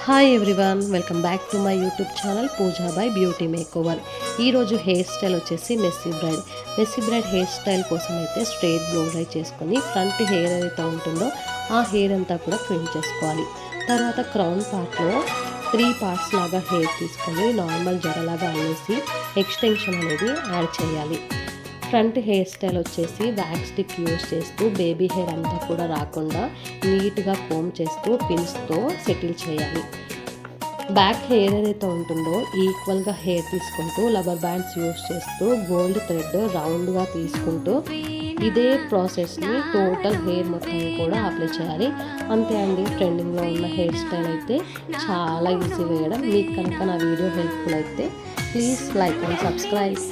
Hi everyone, welcome back to my YouTube channel Pooja by beauty makeover. ఈరోజు hair style వచ్చేసి messy bride hair style కోసం అయితే straight blow dry చేసుకొని front hair ఏదైతే ఉంటుందో ఆ హెయిర్ అంతా కూడా ట్రిమ్ చేసుకోవాలి. తర్వాత క్రౌన్ పార్ట్లో 3 పార్ట్స్ లాగా హెయిర్ తీసుకొని నార్మల్ జడలాగా అనేసి ఎక్స్టెన్షన్ అనేది యాడ్ చేయాలి. ఫ్రంట్ హెయిర్ స్టైల్ వచ్చేసి వ్యాక్స్ స్టిక్ యూజ్ చేస్తూ బేబీ హెయిర్ అంతా కూడా రాకుండా నీట్గా కోమ్ చేస్తూ పిన్స్తో సెటిల్ చేయాలి. బ్యాక్ హెయిర్ ఏదైతే ఉంటుందో ఈక్వల్గా హెయిర్ తీసుకుంటూ రబ్బర్ బ్యాండ్స్ యూజ్ చేస్తూ గోల్డ్ థ్రెడ్ రౌండ్గా తీసుకుంటూ ఇదే ప్రాసెస్ని టోటల్ హెయిర్ మొత్తం కూడా అప్లై చేయాలి. అంతే అండి, ట్రెండింగ్లో ఉన్న హెయిర్ స్టైల్ అయితే చాలా ఈజీ వేయడం. మీకు కనుక నా వీడియో హెల్ప్ఫుల్ అయితే ప్లీజ్ లైక్ అండ్ సబ్స్క్రైబ్.